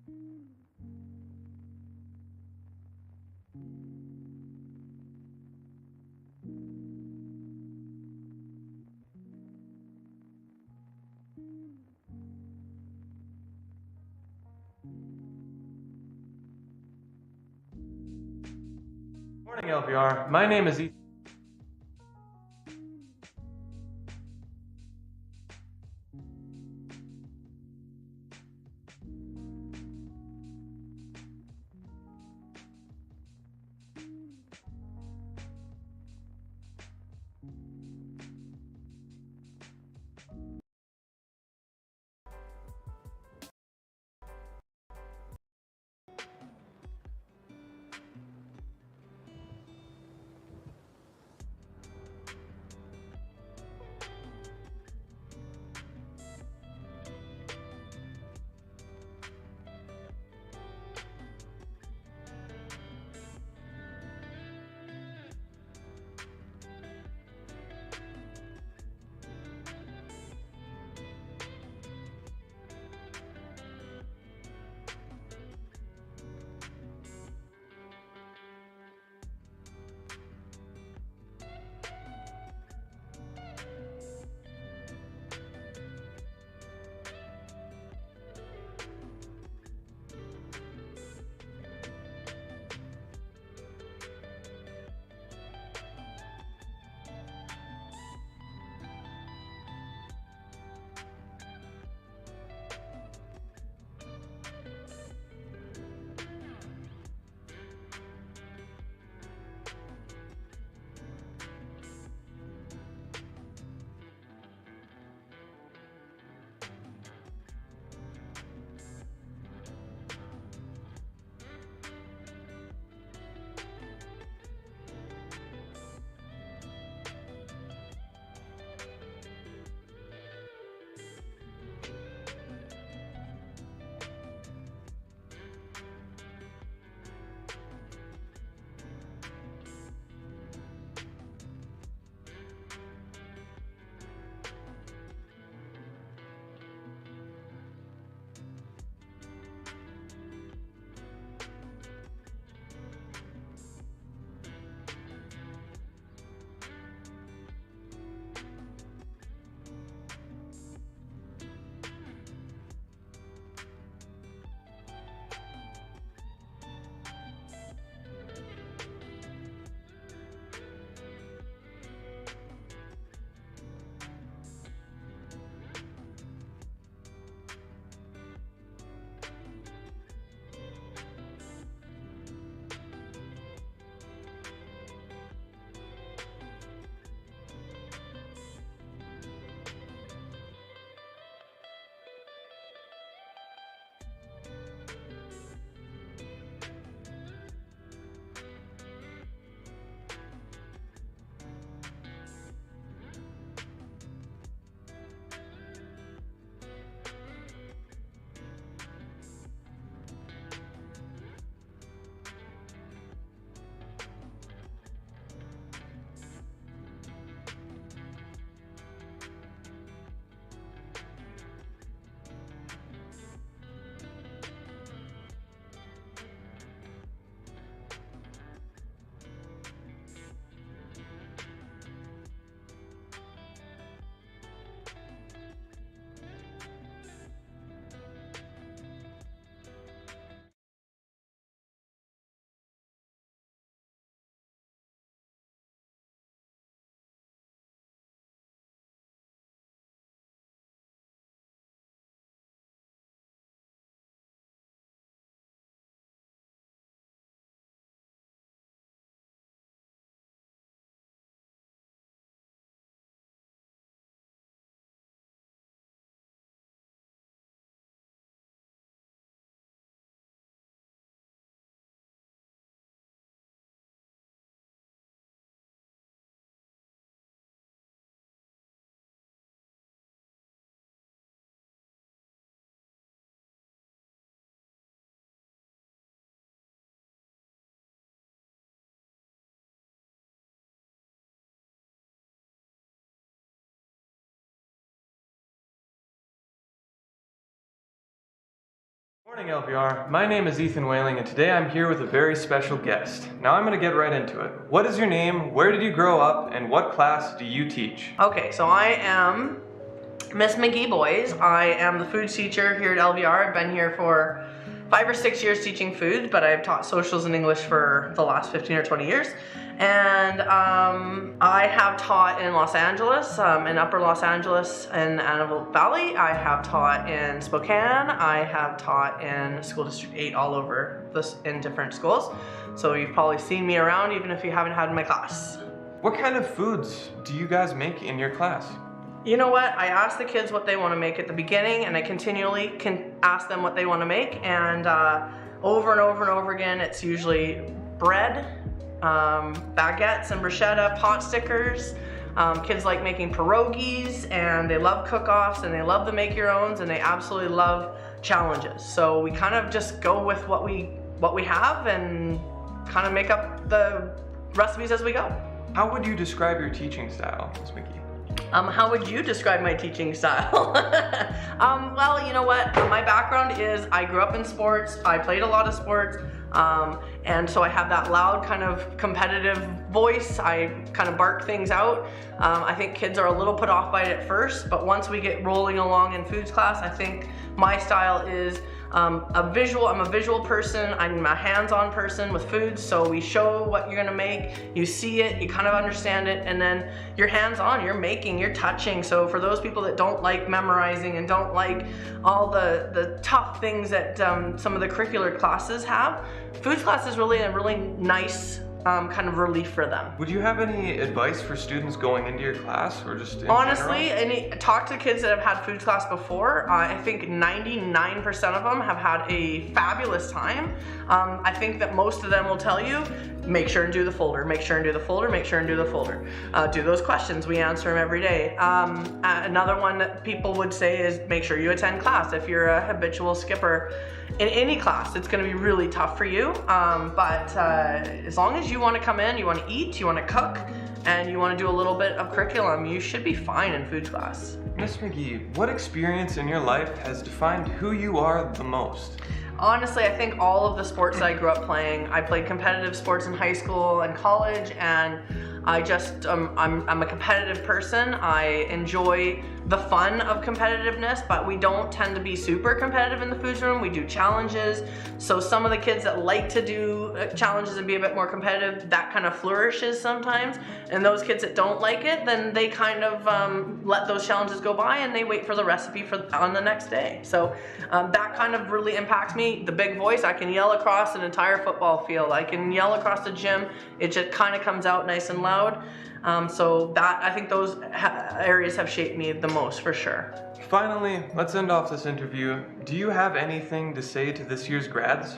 Morning LVR. My name is Ethan. Morning LVR, my name is Ethan Whaling and today I'm here with a very special guest. Now I'm going to get right into it. What is your name, where did you grow up, and what class do you teach? Okay, so I am Miss McGee Boys. I am the foods teacher here at LVR. I've been here for 5 or 6 years teaching foods, but I've taught socials and English for the last 15 or 20 years. And I have taught in Los Angeles, in Upper Los Angeles and Antelope Valley. I have taught in Spokane. I have taught in School District 8 all over this in different schools. So you've probably seen me around even if you haven't had my class. What kind of foods do you guys make in your class? You know what? I ask the kids what they want to make at the beginning, and I continually can ask them what they want to make. And over and over and over again, it's usually bread, baguettes and bruschetta, pot stickers. Kids like making pierogies, and they love cook-offs, and they love the make-your-owns, and they absolutely love challenges. So we kind of just go with what we have and kind of make up the recipes as we go. How would you describe your teaching style, Ms. McGee? How would you describe my teaching style? Well, you know what? My background is I grew up in sports. I played a lot of sports. And so I have that loud kind of competitive voice. I kind of bark things out. I think kids are a little put off by it at first, but once we get rolling along in foods class, I think my style is I'm a visual person. I'm a hands-on person with foods, so we show what you're gonna make, you see it, you kind of understand it, and then you're hands-on, you're making, you're touching. So for those people that don't like memorizing and don't like all the tough things that some of the curricular classes have, foods class is really a really nice kind of relief for them. Would you have any advice for students going into your class, or just in Honestly, general? Talk to kids that have had foods class before. I think 99% of them have had a fabulous time. I think that most of them will tell you, make sure and do the folder, make sure and do the folder, make sure and do the folder. Do those questions, we answer them every day. Another one that people would say is make sure you attend class. If you're a habitual skipper in any class, it's gonna be really tough for you. But as long as you wanna come in, you wanna eat, you wanna cook, and you wanna do a little bit of curriculum, you should be fine in foods class. Ms. McGee, what experience in your life has defined who you are the most? Honestly, I think all of the sports that I grew up playing. I played competitive sports in high school and college, and I just, I'm a competitive person. I enjoy the fun of competitiveness, but we don't tend to be super competitive in the foods room. We do challenges. So some of the kids that like to do challenges and be a bit more competitive, that kind of flourishes sometimes. And those kids that don't like it, then they kind of let those challenges go by and they wait for the recipe on the next day. So that kind of really impacts me. The big voice, I can yell across an entire football field. I can yell across the gym. It just kind of comes out nice and loud. So that, I think those areas have shaped me the most for sure. Finally, let's end off this interview. Do you have anything to say to this year's grads?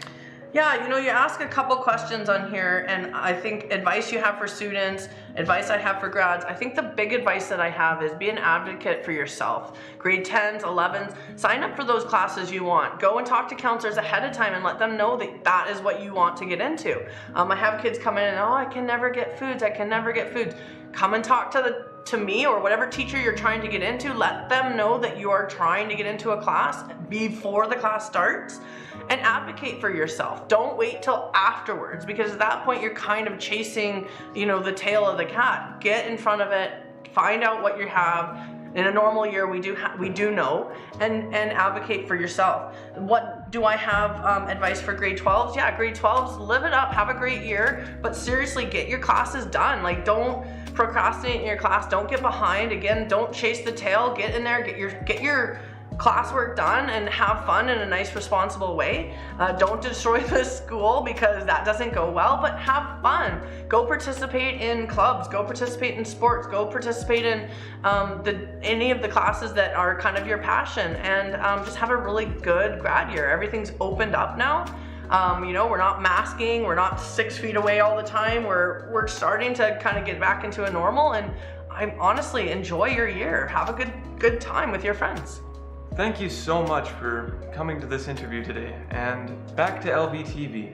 Yeah, you know, you ask a couple questions on here, and I think advice you have for students, advice I have for grads, I think the big advice that I have is be an advocate for yourself. Grade 10s, 11s, sign up for those classes you want. Go and talk to counselors ahead of time and let them know that that is what you want to get into. I have kids come in and, oh, I can never get foods, I can never get foods. Come and talk to me or whatever teacher you're trying to get into. Let them know that you are trying to get into a class before the class starts, and advocate for yourself. Don't wait till afterwards, because at that point you're kind of chasing, you know, the tail of the cat. Get in front of it, find out what you have. In a normal year, we do know, and advocate for yourself. What do I have advice for grade 12s? Yeah, grade 12s, live it up, have a great year, but seriously, get your classes done. Like, don't procrastinate in your class, don't get behind. Again, don't chase the tail, get in there, get your classwork done and have fun in a nice, responsible way. Don't destroy the school, because that doesn't go well, but have fun. Go participate in clubs, go participate in sports, go participate in any of the classes that are kind of your passion, and just have a really good grad year. Everything's opened up now. You know, we're not masking, we're not 6 feet away all the time. We're starting to kind of get back into a normal, and I honestly enjoy your year. Have a good time with your friends. Thank you so much for coming to this interview today, and back to LVTV.